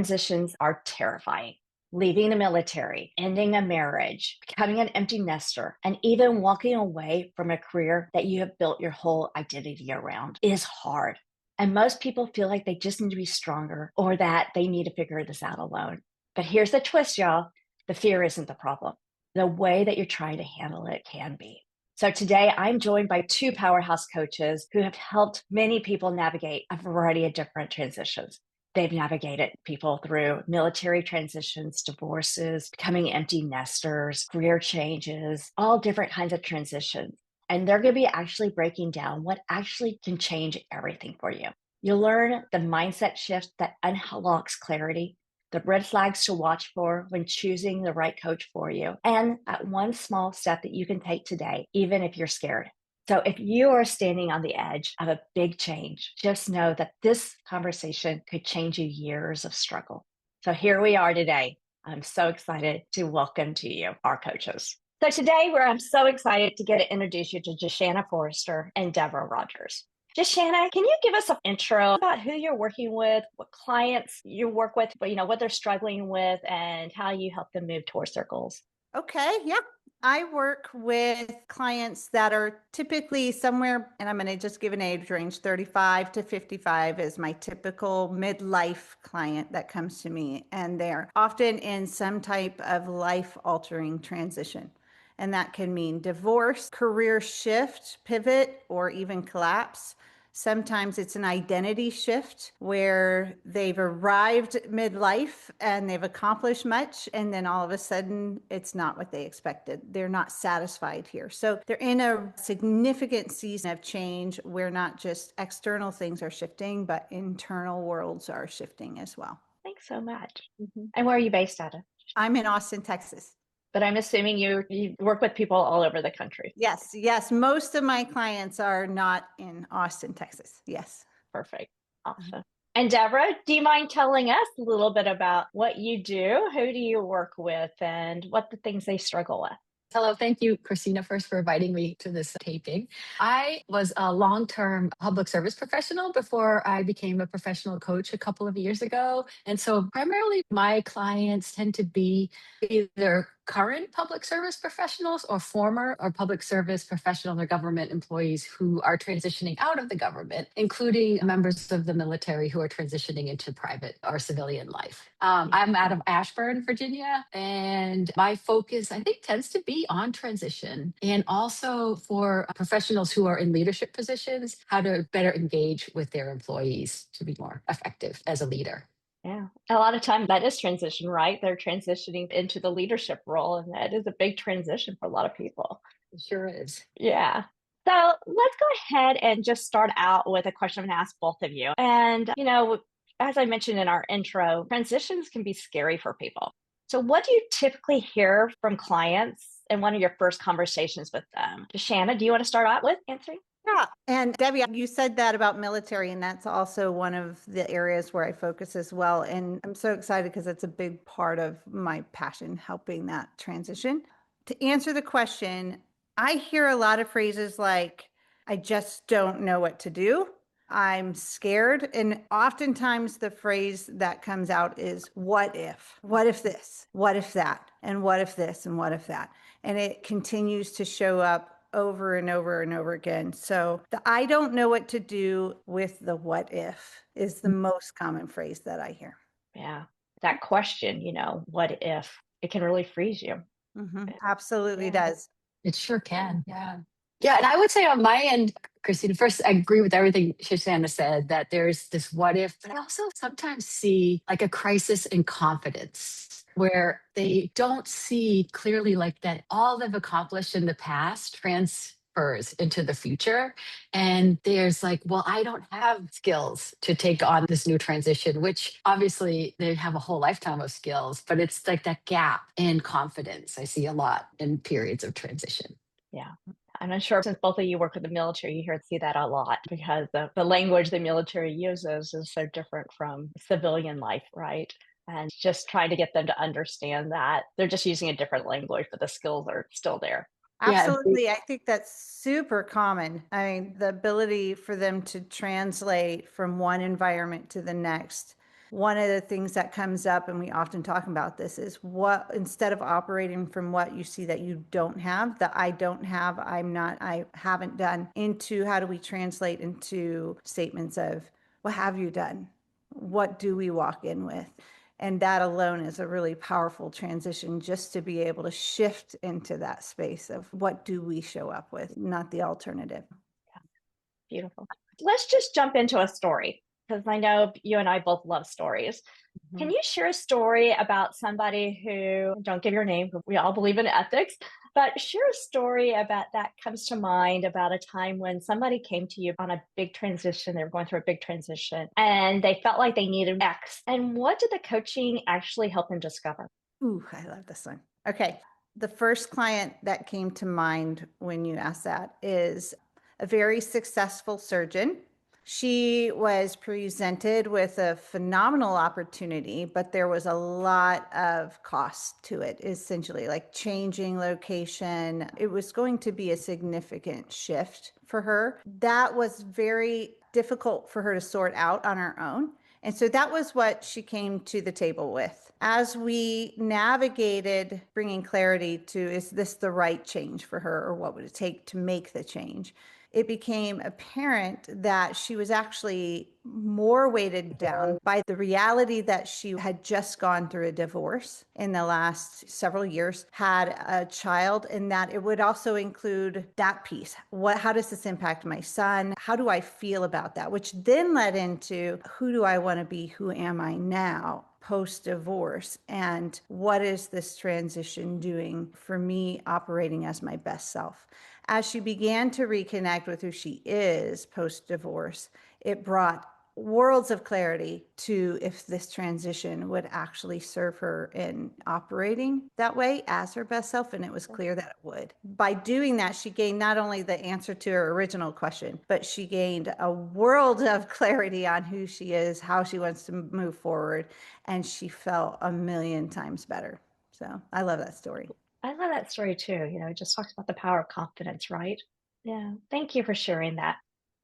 Transitions are terrifying. Leaving the military, ending a marriage, becoming an empty nester, and even walking away from a career that you have built your whole identity around is hard. And most people feel like they just need to be stronger or that they need to figure this out alone. But here's the twist, y'all. The fear isn't the problem. The way that you're trying to handle it can be. So today I'm joined by two powerhouse coaches who have helped many people navigate a variety of different transitions. They've navigated people through military transitions, divorces, becoming empty nesters, career changes, all different kinds of transitions. And they're going to be actually breaking down what actually can change everything for you. You'll learn the mindset shift that unlocks clarity, the red flags to watch for when choosing the right coach for you, and that one small step that you can take today, even if you're scared. So if you are standing on the edge of a big change, just know that this conversation could change you years of struggle. So here we are today. I'm so excited to welcome to you our coaches. So today I'm so excited to get to introduce you to Jeshanna Forrester and Deborah Rogers. Jeshanna, can you give us an intro about who you're working with, what clients you work with, what they're struggling with, and how you help them move towards their goals? Okay, yeah. I work with clients that are typically somewhere, and I'm going to just give an age range, 35 to 55 is my typical midlife client that comes to me. And they're often in some type of life-altering transition. And that can mean divorce, career shift, pivot, or even collapse. Sometimes it's an identity shift where they've arrived midlife and they've accomplished much, and then all of a sudden it's not what they expected. They're not satisfied here. So they're in a significant season of change where not just external things are shifting, but internal worlds are shifting as well. Thanks so much. And where are you based out of? I'm in Austin, Texas. But I'm assuming you work with people all over the country. Yes. Most of my clients are not in Austin, Texas. Yes. Perfect. Awesome. And Deborah, do you mind telling us a little bit about what you do? Who do you work with and what the things they struggle with? Hello, thank you, Christina, first for inviting me to this taping. I was a long-term public service professional before I became a professional coach a couple of years ago. And so primarily my clients tend to be either current public service professionals or former or public service professional or government employees who are transitioning out of the government, including members of the military who are transitioning into private or civilian life. I'm out of Ashburn, Virginia, and my focus, I think, tends to be on transition and also for professionals who are in leadership positions, how to better engage with their employees to be more effective as a leader. Yeah. A lot of time that is transition, right? They're transitioning into the leadership role, and that is a big transition for a lot of people. It sure is. Yeah. So let's go ahead and just start out with a question I'm going to ask both of you. And, as I mentioned in our intro, transitions can be scary for people. So what do you typically hear from clients in one of your first conversations with them? Jeshanna, do you want to start out with answering? Yeah. And Debbie, you said that about military, and that's also one of the areas where I focus as well. And I'm so excited because it's a big part of my passion, helping that transition. To answer the question, I hear a lot of phrases like, I just don't know what to do. I'm scared. And oftentimes the phrase that comes out is, what if? What if this? What if that? And what if this? And what if that? And it continues to show up over and over and over again. So the I don't know what to do with the what if is the most common phrase that I hear. Yeah. That question, what if, it can really freeze you. Absolutely does. It sure can. Yeah. Yeah. And I would say on my end, Christine, first, I agree with everything Jeshanna said that there's this what if, but I also sometimes see like a crisis in confidence where they don't see clearly like that all they've accomplished in the past transfers into the future. And there's like, well, I don't have skills to take on this new transition, which obviously they have a whole lifetime of skills, but it's like that gap in confidence I see a lot in periods of transition. Yeah. And I'm sure since both of you work with the military, you see that a lot because the language the military uses is so different from civilian life, right? And just trying to get them to understand that they're just using a different language, but the skills are still there. Absolutely. I think that's super common. I mean, the ability for them to translate from one environment to the next one of the things that comes up, and we often talk about this, is what, instead of operating from what you see that you don't have, that I don't have, I'm not, I haven't done, into how do we translate into statements of what have you done? What do we walk in with? And that alone is a really powerful transition, just to be able to shift into that space of what do we show up with, not the alternative. Beautiful. Let's just jump into a story, because I know you and I both love stories. Can you share a story about somebody who, don't give your name, because we all believe in ethics, but share a story about that comes to mind about a time when somebody came to you on a big transition. They were going through a big transition and they felt like they needed X. And what did the coaching actually help them discover? Ooh, I love this one. Okay. The first client that came to mind when you asked that is a very successful surgeon. She was presented with a phenomenal opportunity, but there was a lot of cost to it, essentially, like changing location. It was going to be a significant shift for her. That was very difficult for her to sort out on her own. And so that was what she came to the table with. As we navigated bringing clarity to, is this the right change for her, or what would it take to make the change? It became apparent that she was actually more weighted down by the reality that she had just gone through a divorce in the last several years, had a child, and that it would also include that piece. How does this impact my son? How do I feel about that? Which then led into, who do I want to be? Who am I now? Post-divorce, and what is this transition doing for me operating as my best self? As she began to reconnect with who she is post-divorce, it brought worlds of clarity to if this transition would actually serve her in operating that way as her best self, and it was clear that it would. By doing that, she gained not only the answer to her original question, but she gained a world of clarity on who she is, how she wants to move forward, and she felt a million times better. So I love that story. I love that story too. It just talks about the power of confidence, right? Yeah. Thank you for sharing that.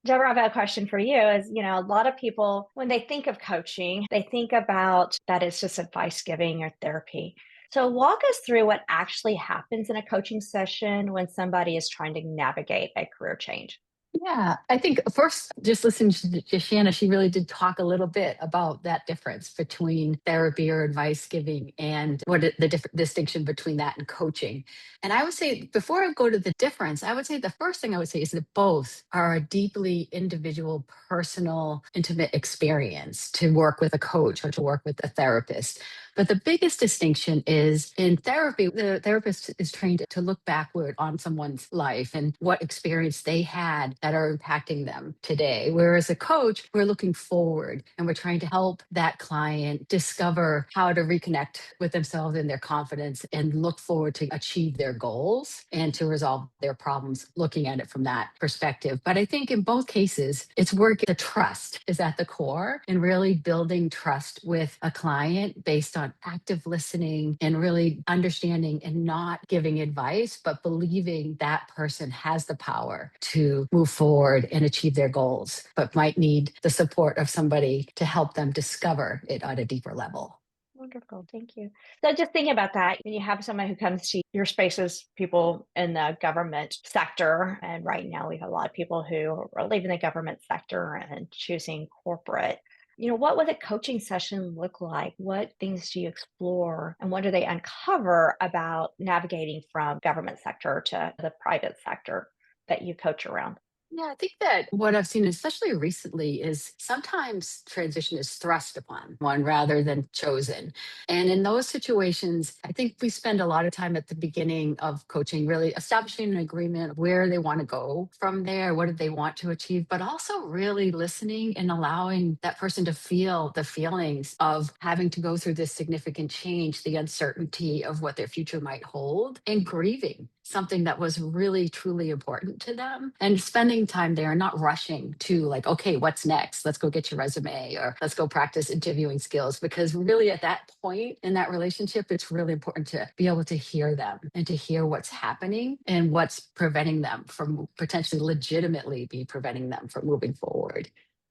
Deborah, I've got a question for you. A lot of people, when they think of coaching, they think about that it's just advice giving or therapy. So walk us through what actually happens in a coaching session when somebody is trying to navigate a career change. Yeah, I think first, just listening to Jeshanna, she really did talk a little bit about that difference between therapy or advice giving and the different distinction between that and coaching. And I would say, before I go to the difference, I would say the first thing I would say is that both are a deeply individual, personal, intimate experience to work with a coach or to work with a therapist. But the biggest distinction is in therapy, the therapist is trained to look backward on someone's life and what experience they had that are impacting them today. Whereas a coach, we're looking forward and we're trying to help that client discover how to reconnect with themselves and their confidence and look forward to achieve their goals and to resolve their problems, looking at it from that perspective. But I think in both cases, it's work, the trust is at the core, and really building trust with a client based on active listening and really understanding and not giving advice, but believing that person has the power to move forward and achieve their goals, but might need the support of somebody to help them discover it at a deeper level. Wonderful. Thank you. So just thinking about that, when you have someone who comes to your spaces, people in the government sector, and right now we have a lot of people who are leaving the government sector and choosing corporate. What would a coaching session look like? What things do you explore and what do they uncover about navigating from government sector to the private sector that you coach around? Yeah, I think that what I've seen, especially recently, is sometimes transition is thrust upon one rather than chosen. And in those situations, I think we spend a lot of time at the beginning of coaching, really establishing an agreement of where they want to go from there, what do they want to achieve, but also really listening and allowing that person to feel the feelings of having to go through this significant change, the uncertainty of what their future might hold, and grieving something that was really truly important to them, and spending time there, not rushing to like, okay, what's next? Let's go get your resume or let's go practice interviewing skills. Because really at that point in that relationship, it's really important to be able to hear them and to hear what's happening and what's preventing them from potentially legitimately be preventing them from moving forward.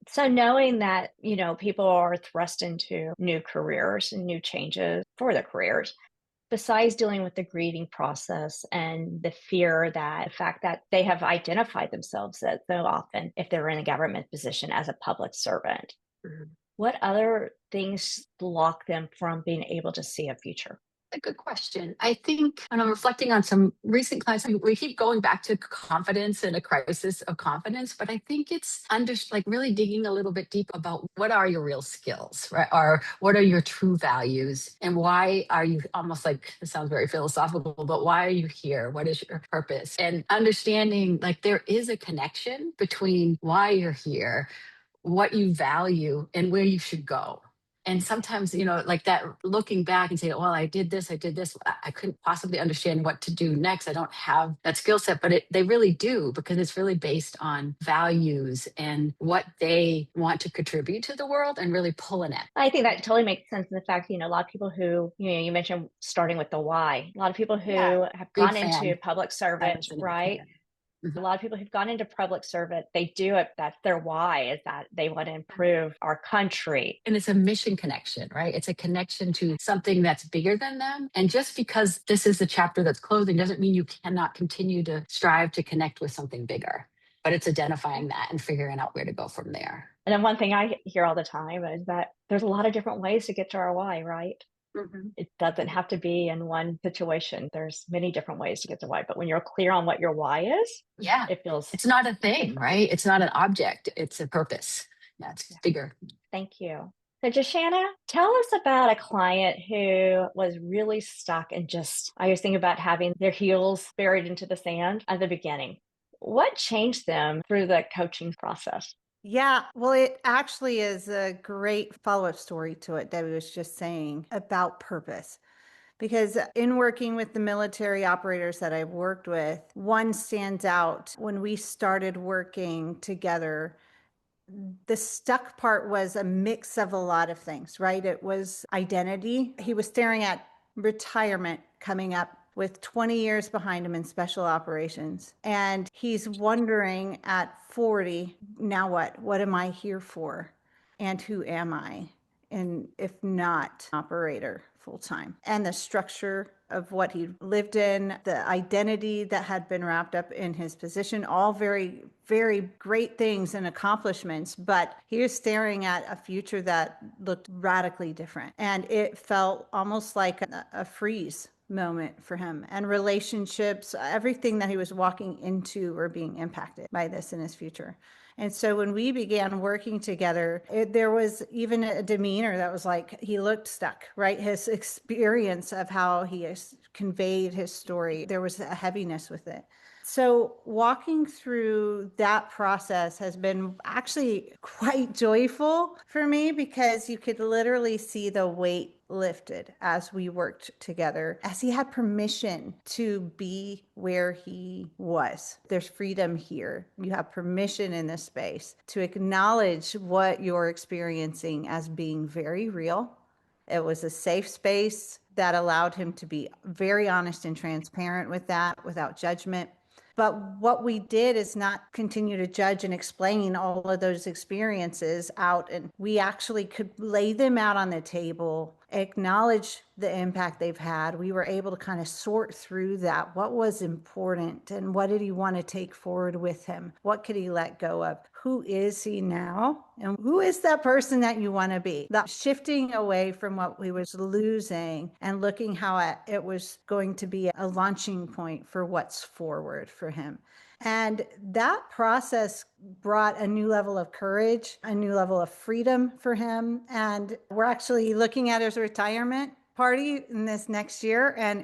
So knowing that, people are thrust into new careers and new changes for their careers, besides dealing with the grieving process and the fear that the fact that they have identified themselves as so often, if they're in a government position, as a public servant, what other things block them from being able to see a future? A good question. I think, and I'm reflecting on some recent clients, we keep going back to confidence and a crisis of confidence, but I think it's like really digging a little bit deep about what are your real skills, right? Or what are your true values? And why are you, almost like, it sounds very philosophical, but why are you here? What is your purpose? And understanding like there is a connection between why you're here, what you value, and where you should go. And sometimes, like that, looking back and saying, well, I did this, I couldn't possibly understand what to do next. I don't have that skill set, but they really do, because it's really based on values and what they want to contribute to the world and really pulling it. I think that totally makes sense in the fact, a lot of people who, you mentioned starting with the why, a lot of people who have gone into public service, right? A lot of people who've gone into public service, they do it. That's their why, is that they want to improve our country. And it's a mission connection, right? It's a connection to something that's bigger than them. And just because this is a chapter that's closing doesn't mean you cannot continue to strive to connect with something bigger. But it's identifying that and figuring out where to go from there. And then one thing I hear all the time is that there's a lot of different ways to get to our why, right? It doesn't have to be in one situation. There's many different ways to get to why. But when you're clear on what your why is, it's not a thing, right? It's not an object. It's a purpose. Yeah, it's bigger. Thank you. So Jeshanna, tell us about a client who was really stuck and I was thinking about having their heels buried into the sand at the beginning. What changed them through the coaching process? Yeah, well, it actually is a great follow-up story to what Debbie was just saying about purpose. Because in working with the military operators that I've worked with, one stands out. When we started working together, the stuck part was a mix of a lot of things, right? It was identity. He was staring at retirement coming up with 20 years behind him in special operations. And he's wondering at 40, now what? What am I here for? And who am I? And if not operator full time, and the structure of what he lived in, the identity that had been wrapped up in his position, all very, very great things and accomplishments. But he was staring at a future that looked radically different. And it felt almost like a freeze moment for him, and relationships, everything that he was walking into were being impacted by this in his future. And so when we began working together, there was even a demeanor that was like, he looked stuck, right? His experience of how he has conveyed his story, there was a heaviness with it. So walking through that process has been actually quite joyful for me, because you could literally see the weight lifted as we worked together, as he had permission to be where he was. There's freedom here. You have permission in this space to acknowledge what you're experiencing as being very real. It was a safe space that allowed him to be very honest and transparent with that without judgment. But what we did is not continue to judge and explain all of those experiences out. And we actually could lay them out on the table, acknowledge the impact they've had. We were able to kind of sort through that. What was important and what did he want to take forward with him? What could he let go of? Who is he now? And who is that person that you want to be? That shifting away from what we was losing and looking how it was going to be a launching point for what's forward for him. And that process brought a new level of courage, a new level of freedom for him. And we're actually looking at his retirement party in this next year, and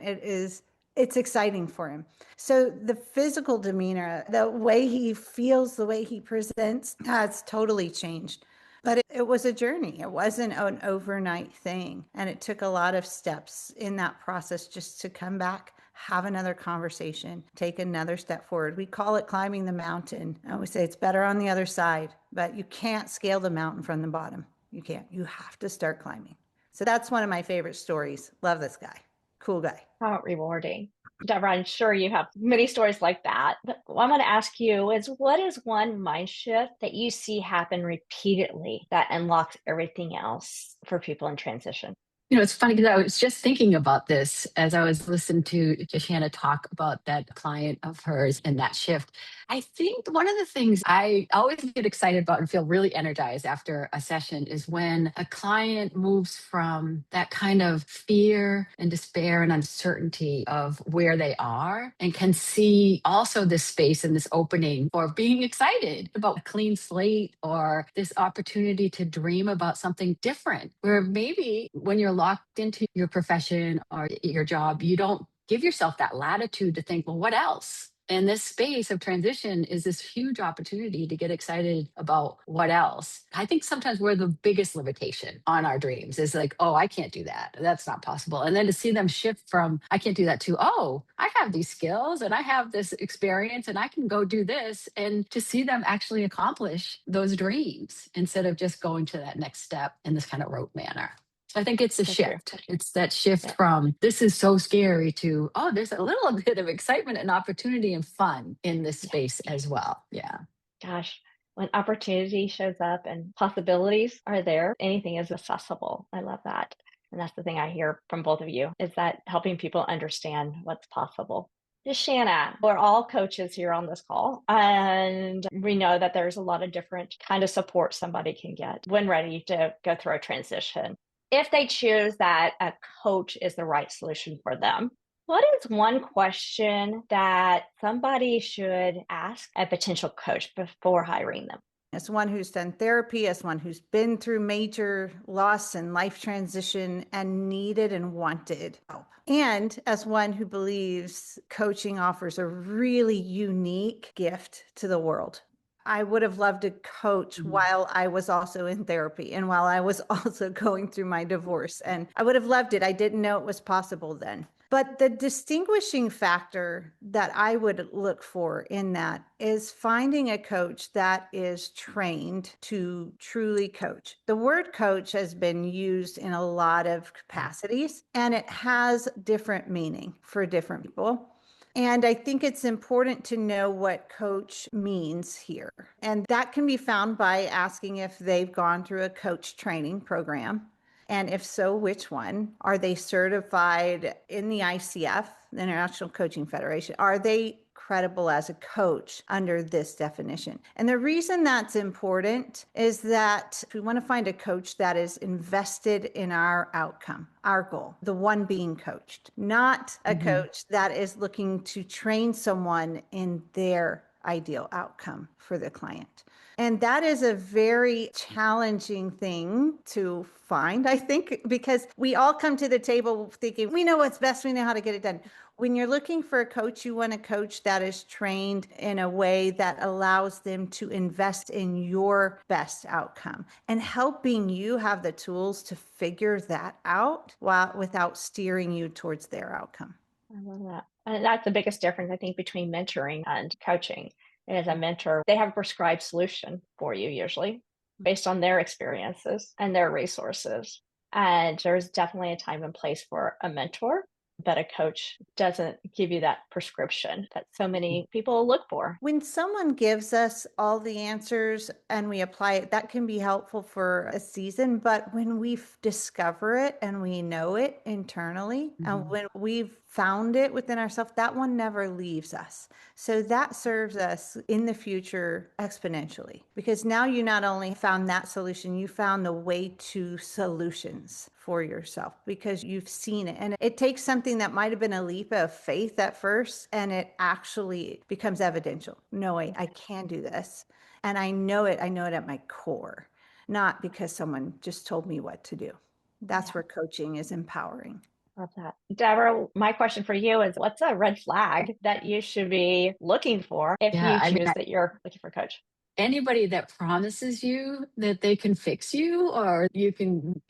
it's exciting for him. So the physical demeanor, the way he feels, the way he presents has totally changed. But it was a journey. It wasn't an overnight thing. And it took a lot of steps in that process just to come back, have another conversation, take another step forward. We call it climbing the mountain. And we say it's better on the other side, but you can't scale the mountain from the bottom. You can't. You have to start climbing. So that's one of my favorite stories. Love this guy. Cool guy. How rewarding. Deborah, I'm sure you have many stories like that. But what I'm going to ask you is, what is one mind shift that you see happen repeatedly that unlocks everything else for people in transition? It's funny because I was just thinking about this as I was listening to Jeshanna talk about that client of hers and that shift. I think one of the things I always get excited about and feel really energized after a session is when a client moves from that kind of fear and despair and uncertainty of where they are and can see also this space and this opening for being excited about a clean slate or this opportunity to dream about something different, where maybe when you're locked into your profession or your job, you don't give yourself that latitude to think, well, what else? And this space of transition is this huge opportunity to get excited about what else. I think sometimes we're the biggest limitation on our dreams is like, oh, I can't do that. That's not possible. And then to see them shift from, I can't do that to, oh, I have these skills and I have this experience and I can go do this. And to see them actually accomplish those dreams instead of just going to that next step in this kind of rote manner. I think it's a So true. shift. It's that shift Yeah. from this is so scary to, oh, there's a little bit of excitement and opportunity and fun in this space as well. Yeah. Gosh, when opportunity shows up and possibilities are there, anything is accessible. I love that. And that's the thing I hear from both of you is that helping people understand what's possible. Jeshanna, we're all coaches here on this call, and we know that there's a lot of different kind of support somebody can get when ready to go through a transition. If they choose that a coach is the right solution for them, what is one question that somebody should ask a potential coach before hiring them? As one who's done therapy, as one who's been through major loss and life transition and needed and wanted help, and as one who believes coaching offers a really unique gift to the world. I would have loved to coach while I was also in therapy and while I was also going through my divorce. And I would have loved it. I didn't know it was possible then. But the distinguishing factor that I would look for in that is finding a coach that is trained to truly coach. The word coach has been used in a lot of capacities, and it has different meaning for different people. And I think it's important to know what coach means here. And that can be found by asking if they've gone through a coach training program. And if so, which one? Are they certified in the ICF, the International Coaching Federation? Are they credible as a coach under this definition? And the reason that's important is that we want to find a coach that is invested in our outcome, our goal, the one being coached, not a coach that is looking to train someone in their ideal outcome for the client. And that is a very challenging thing to find, I think, because we all come to the table thinking, we know what's best, we know how to get it done. When you're looking for a coach, you want a coach that is trained in a way that allows them to invest in your best outcome and helping you have the tools to figure that out without steering you towards their outcome. I love that. And that's the biggest difference, I think, between mentoring and coaching. And as a mentor, they have a prescribed solution for you, usually based on their experiences and their resources. And there's definitely a time and place for a mentor, but a coach doesn't give you that prescription that so many people look for. When someone gives us all the answers and we apply it, that can be helpful for a season. But when we discover it and we know it internally, and when we've found it within ourselves, that one never leaves us. So that serves us in the future exponentially, because now you not only found that solution, you found the way to solutions for yourself because you've seen it. And it takes something that might have been a leap of faith at first, and it actually becomes evidential. No, I can do this. And I know it at my core, not because someone just told me what to do. That's where coaching is empowering. Love that. Deborah, my question for you is, what's a red flag that you should be looking for if you choose that you're looking for a coach? anybody that promises you that they can fix you or you can,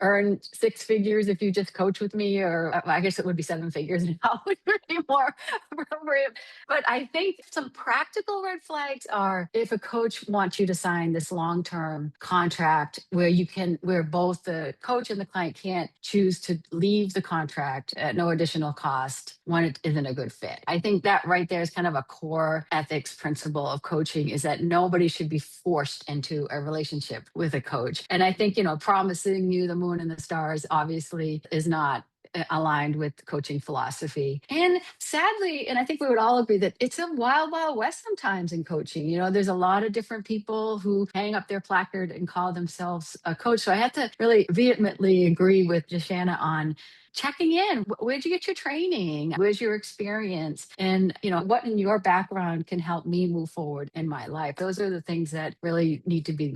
earn six figures if you just coach with me, or I guess it would be seven figures now, would be more appropriate. But I think some practical red flags are if a coach wants you to sign this long-term contract where both the coach and the client can't choose to leave the contract at no additional cost when it isn't a good fit. I think that right there is kind of a core ethics principle of coaching, is that nobody should be forced into a relationship with a coach. And I think, promising you the moon and the stars obviously is not aligned with coaching philosophy. And sadly, and I think we would all agree that it's a wild, wild west sometimes in coaching. There's a lot of different people who hang up their placard and call themselves a coach. So I have to really vehemently agree with Jeshanna on checking in. Where'd you get your training? Where's your experience? And, what in your background can help me move forward in my life? Those are the things that really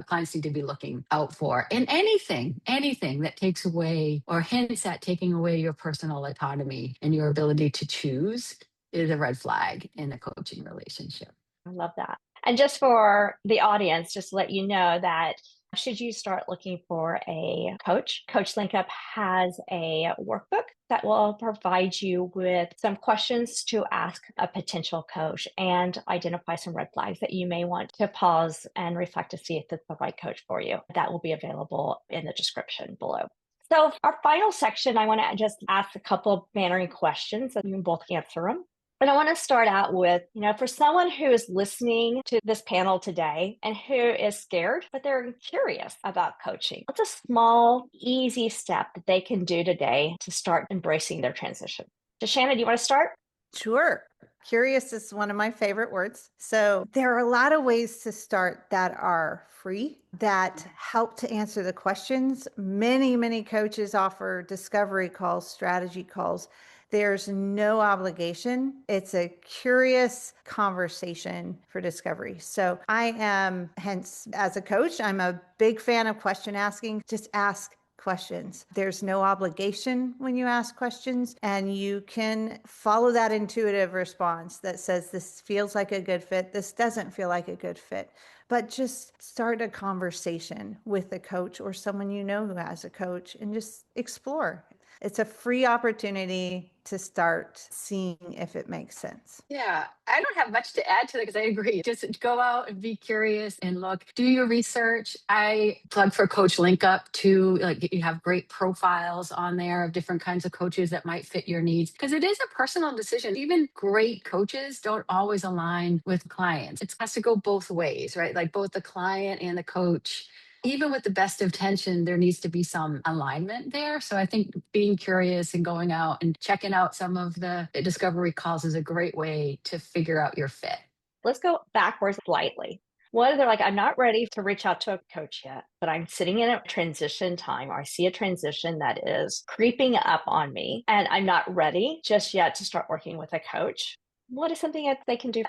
clients need to be looking out for. And anything that takes away or hints at taking away your personal autonomy and your ability to choose is a red flag in a coaching relationship. I love that. And just for the audience, just to let you know that should you start looking for a coach, Coach LinkUp has a workbook that will provide you with some questions to ask a potential coach and identify some red flags that you may want to pause and reflect to see if it's the right coach for you. That will be available in the description below. So our final section, I want to just ask a couple of bannering questions and you can both answer them. And I want to start out with, for someone who is listening to this panel today and who is scared, but they're curious about coaching, what's a small, easy step that they can do today to start embracing their transition? Jeshanna, do you want to start? Sure. Curious is one of my favorite words. So there are a lot of ways to start that are free, that help to answer the questions. Many, many coaches offer discovery calls, strategy calls. There's no obligation. It's a curious conversation for discovery. So I am, hence, as a coach, I'm a big fan of question asking. Just ask questions. There's no obligation when you ask questions, and you can follow that intuitive response that says this feels like a good fit, this doesn't feel like a good fit. But just start a conversation with a coach or someone who has a coach and just explore. It's a free opportunity to start seeing if it makes sense. Yeah, I don't have much to add to that because I agree. Just go out and be curious and look, do your research. I plug for Coach LinkUp too. Like, you have great profiles on there of different kinds of coaches that might fit your needs, because it is a personal decision. Even great coaches don't always align with clients. It has to go both ways, right? Like both the client and the coach. Even with the best of intention, there needs to be some alignment there. So I think being curious and going out and checking out some of the discovery calls is a great way to figure out your fit. Let's go backwards slightly. What if they're like, I'm not ready to reach out to a coach yet, but I'm sitting in a transition time, or I see a transition that is creeping up on me, and I'm not ready just yet to start working with a coach. What is something that they can do?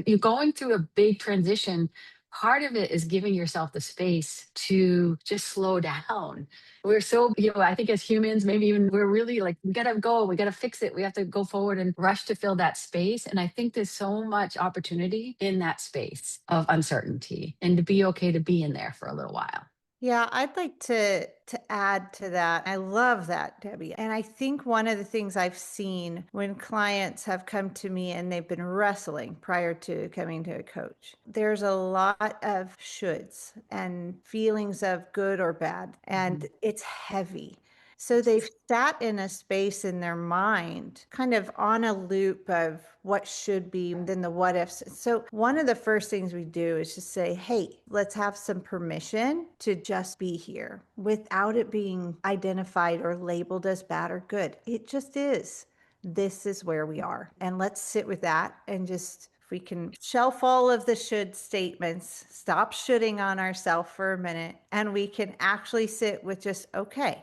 You're going through a big transition. Part of it is giving yourself the space to just slow down. We're so, I think as humans, maybe even we're really like, we got to go, we got to fix it. We have to go forward and rush to fill that space. And I think there's so much opportunity in that space of uncertainty, and to be okay to be in there for a little while. Yeah, I'd like to add to that. I love that, Debbie. And I think one of the things I've seen when clients have come to me and they've been wrestling prior to coming to a coach, there's a lot of shoulds and feelings of good or bad, and it's heavy. So they've sat in a space in their mind, kind of on a loop of what should be, and then the what ifs. So one of the first things we do is just say, hey, let's have some permission to just be here without it being identified or labeled as bad or good. It just is. This is where we are. And let's sit with that and just, if we can shelf all of the should statements, stop shoulding on ourselves for a minute, and we can actually sit with just, okay,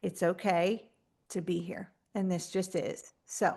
it's okay to be here. And this just is. So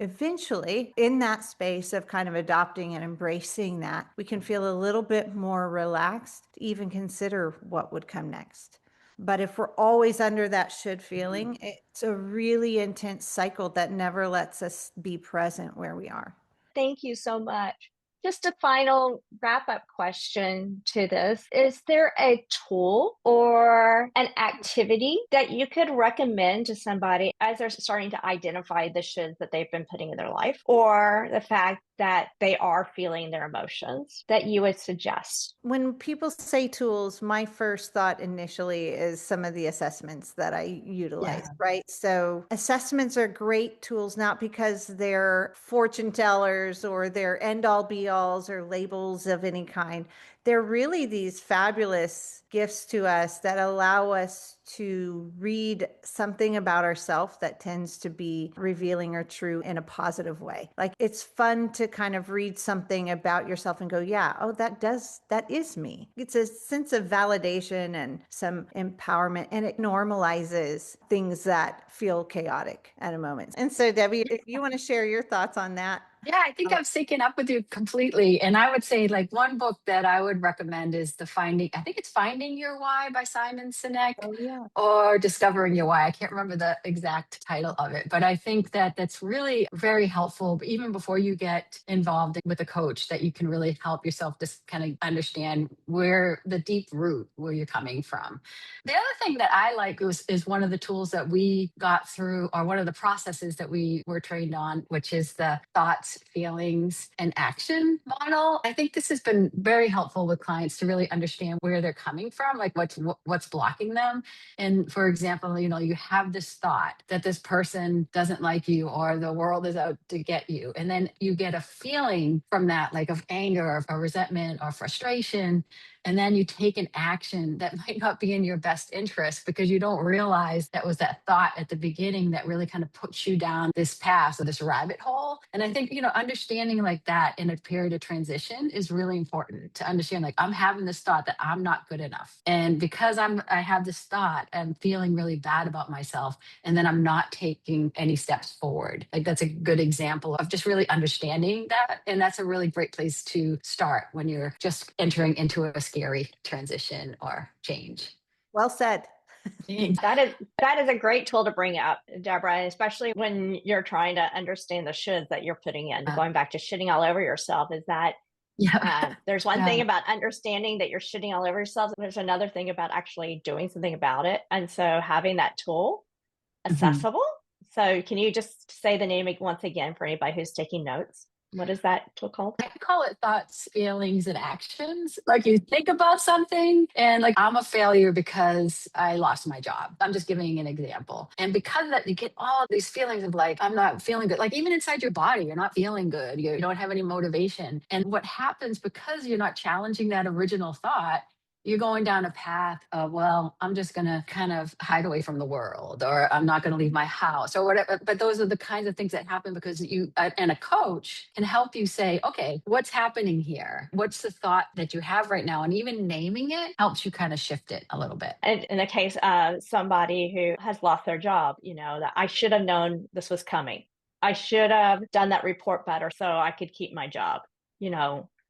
eventually, in that space of kind of adopting and embracing that, we can feel a little bit more relaxed to even consider what would come next. But if we're always under that should feeling, it's a really intense cycle that never lets us be present where we are. Thank you so much. Just a final wrap up question to this. Is there a tool or an activity that you could recommend to somebody as they're starting to identify the shoulds that they've been putting in their life, or the fact that they are feeling their emotions, that you would suggest? When people say tools, my first thought initially is some of the assessments that I utilize, Yeah. right? So assessments are great tools, not because they're fortune tellers or they're end all be alls or labels of any kind. They're really these fabulous gifts to us that allow us to read something about ourselves that tends to be revealing or true in a positive way. Like, it's fun to kind of read something about yourself and go, yeah, oh, that is me. It's a sense of validation and some empowerment, and it normalizes things that feel chaotic at a moment. And so, Debbie, if you want to share your thoughts on that. Yeah, I think I'm syncing up with you completely. And I would say, like, one book that I would recommend is I think it's Finding Your Why by Simon Sinek, Oh, yeah. or Discovering Your Why. I can't remember the exact title of it, but I think that that's really very helpful, even before you get involved with a coach, that you can really help yourself just kind of understand where the deep root, where you're coming from. The other thing that I like is one of the tools that we got through, or one of the processes that we were trained on, which is the thoughts, feelings, and action model. I think this has been very helpful with clients to really understand where they're coming from, like what's blocking them. And for example, you have this thought that this person doesn't like you or the world is out to get you. And then you get a feeling from that, like of anger or resentment or frustration. And then you take an action that might not be in your best interest because you don't realize that was that thought at the beginning that really kind of puts you down this path or this rabbit hole. And I think, understanding like that in a period of transition is really important to understand, like, I'm having this thought that I'm not good enough. And because I have this thought, I'm feeling really bad about myself. And then I'm not taking any steps forward. Like, that's a good example of just really understanding that. And that's a really great place to start when you're just entering into a scary transition or change. Well said. That is a great tool to bring up, Deborah, especially when you're trying to understand the shoulds that you're putting in. Going back to shitting all over yourself, is that Yeah. there's one Yeah. thing about understanding that you're shitting all over yourself. There's another thing about actually doing something about it. And so having that tool Mhm. accessible. So can you just say the name once again for anybody who's taking notes? What is that tool called? I call it thoughts, feelings, and actions. Like, you think about something and, like, I'm a failure because I lost my job. I'm just giving an example. And because of that, you get all these feelings of, like, I'm not feeling good. Like, even inside your body, you're not feeling good. You don't have any motivation. And what happens, because you're not challenging that original thought, you're going down a path of, well, I'm just going to kind of hide away from the world, or I'm not going to leave my house, or whatever. But those are the kinds of things that happen because and a coach can help you say, okay, what's happening here? What's the thought that you have right now? And even naming it helps you kind of shift it a little bit. And in the case of somebody who has lost their job, that I should have known this was coming. I should have done that report better so I could keep my job.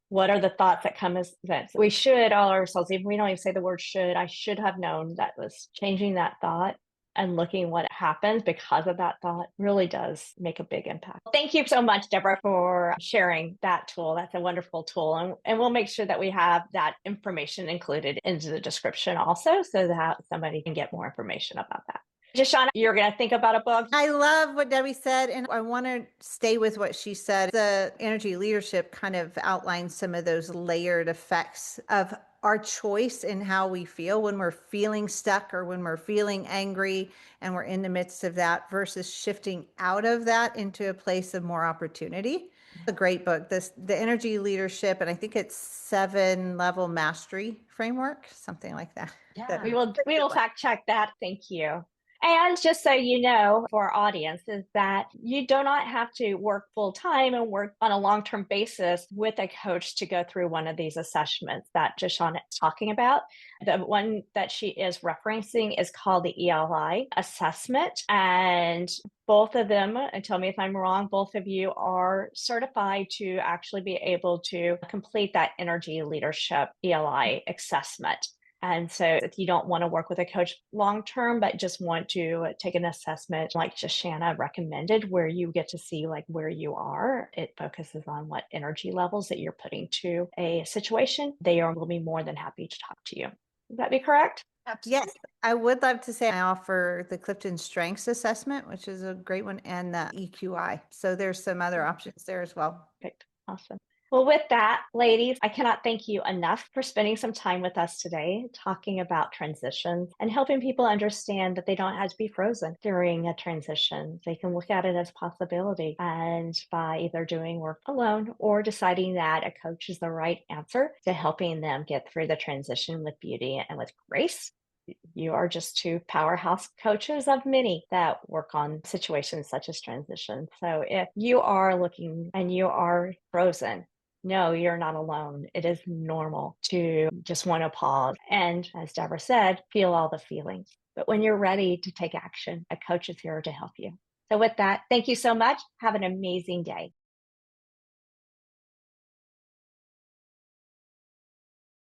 What are the thoughts that come as that we should all ourselves, even we don't even say the word should, I should have known. That was changing that thought and looking what happens because of that thought really does make a big impact. Thank you so much, Deborah, for sharing that tool. That's a wonderful tool. And we'll make sure that we have that information included into the description also, so that somebody can get more information about that. Jeshanna, you're going to think about a book. I love what Debbie said, and I want to stay with what she said. The energy leadership kind of outlines some of those layered effects of our choice in how we feel when we're feeling stuck or when we're feeling angry and we're in the midst of that, versus shifting out of that into a place of more opportunity. A great book, the energy leadership, and I think it's 7-level mastery framework, something like that. Yeah. We will fact check that. Thank you. And just so you know, for our audience, is that you do not have to work full time and work on a long-term basis with a coach to go through one of these assessments that Jeshanna is talking about. The one that she is referencing is called the ELI assessment. And both of them, and tell me if I'm wrong, both of you are certified to actually be able to complete that energy leadership ELI assessment. And so if you don't want to work with a coach long term, but just want to take an assessment like Jeshanna recommended, where you get to see like where you are, it focuses on what energy levels that you're putting to a situation, will be more than happy to talk to you. Would that be correct? Absolutely. Yes, I would love to say I offer the Clifton Strengths Assessment, which is a great one, and the EQI. So there's some other options there as well. Perfect. Awesome. Well, with that, ladies, I cannot thank you enough for spending some time with us today, talking about transitions and helping people understand that they don't have to be frozen during a transition. They can look at it as a possibility. And by either doing work alone or deciding that a coach is the right answer to helping them get through the transition with beauty and with grace, you are just two powerhouse coaches of many that work on situations such as transition. So if you are looking and you are frozen, no, you're not alone. It is normal to just want to pause. And as Deborah said, feel all the feelings. But when you're ready to take action, a coach is here to help you. So with that, thank you so much. Have an amazing day.